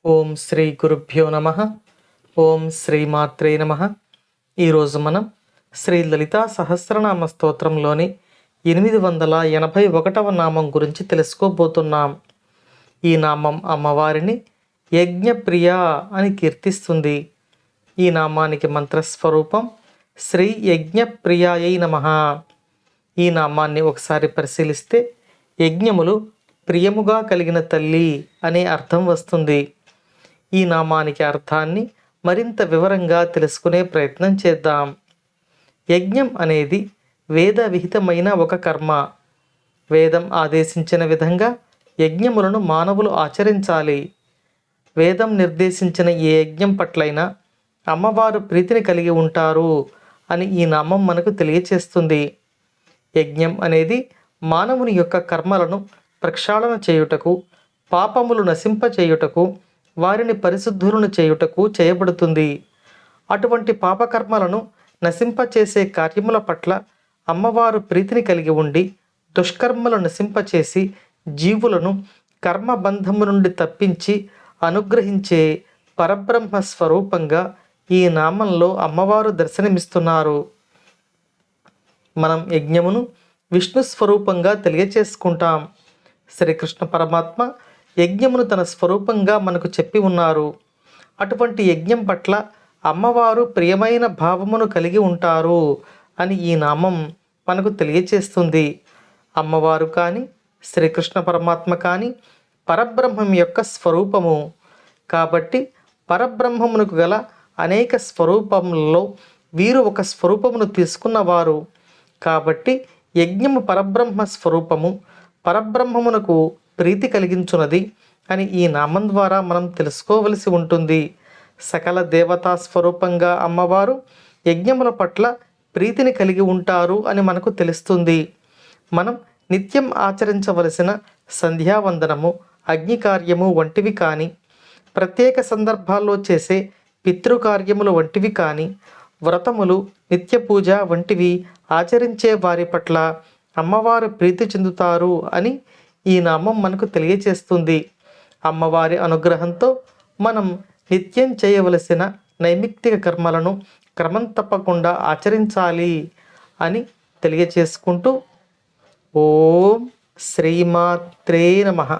ఓం శ్రీ గురుభ్యో నమ. ఓం శ్రీమాత్రే నమ. ఈరోజు మనం శ్రీ లలితా సహస్రనామ స్తోత్రంలోని 881వ నామం గురించి తెలుసుకోబోతున్నాం. ఈ నామం అమ్మవారిని యజ్ఞప్రియ అని కీర్తిస్తుంది. ఈ నామానికి మంత్రస్వరూపం శ్రీ యజ్ఞప్రియాయై నమః. ఈ నామాన్ని ఒకసారి పరిశీలిస్తే యజ్ఞములు ప్రియముగా కలిగిన తల్లి అనే అర్థం వస్తుంది. ఈ నామానికి అర్థాన్ని మరింత వివరంగా తెలుసుకునే ప్రయత్నం చేద్దాం. యజ్ఞం అనేది వేద విహితమైన ఒక కర్మ. వేదం ఆదేశించిన విధంగా యజ్ఞములను మానవులు ఆచరించాలి. వేదం నిర్దేశించిన ఏ యజ్ఞం పట్లైనా అమ్మవారు ప్రీతిని కలిగి ఉంటారు అని ఈ నామం మనకు తెలియచేస్తుంది. యజ్ఞం అనేది మానవుని యొక్క కర్మలను ప్రక్షాళన చేయుటకు, పాపములు నశింపచేయుటకు, వారిని పరిశుద్ధులను చేయుటకు చేయబడుతుంది. అటువంటి పాపకర్మలను నశింపచేసే కార్యముల పట్ల అమ్మవారు ప్రీతిని కలిగి ఉండి దుష్కర్మలను నశింపచేసి జీవులను కర్మబంధము నుండి తప్పించి అనుగ్రహించే పరబ్రహ్మ స్వరూపంగా ఈ నామంలో అమ్మవారు దర్శనమిస్తున్నారు. మనం యజ్ఞమును విష్ణు స్వరూపంగా తెలియచేసుకుంటాం. శ్రీకృష్ణ పరమాత్మ యజ్ఞమును తన స్వరూపంగా మనకు చెప్పి ఉన్నారు. అటువంటి యజ్ఞం పట్ల అమ్మవారు ప్రియమైన భావమును కలిగి ఉంటారు అని ఈ నామం మనకు తెలియచేస్తుంది. అమ్మవారు కానీ శ్రీకృష్ణ పరమాత్మ కానీ పరబ్రహ్మం యొక్క స్వరూపము కాబట్టి పరబ్రహ్మమునకు గల అనేక స్వరూపములలో వీరు ఒక స్వరూపమును తీసుకున్నవారు. కాబట్టి యజ్ఞము పరబ్రహ్మ స్వరూపము, పరబ్రహ్మమునకు ప్రీతి కలిగించున్నది అని ఈ నామం ద్వారా మనం తెలుసుకోవలసి ఉంటుంది. సకల దేవతా స్వరూపంగా అమ్మవారు యజ్ఞముల పట్ల ప్రీతిని కలిగి ఉంటారు అని మనకు తెలుస్తుంది. మనం నిత్యం ఆచరించవలసిన సంధ్యావందనము, అగ్నికార్యము వంటివి కానీ, ప్రత్యేక సందర్భాల్లో చేసే పితృకార్యములు వంటివి కానీ, వ్రతములు, నిత్య పూజ వంటివి ఆచరించే వారి పట్ల అమ్మవారు ప్రీతి చెందుతారు అని ఈ నామం మనకు తెలియచేస్తుంది. అమ్మవారి అనుగ్రహంతో మనం నిత్యం చేయవలసిన నైమిత్తిక కర్మలను క్రమం తప్పకుండా ఆచరించాలి అని తెలియచేసుకుంటూ ఓం శ్రీమాత్రే నమః.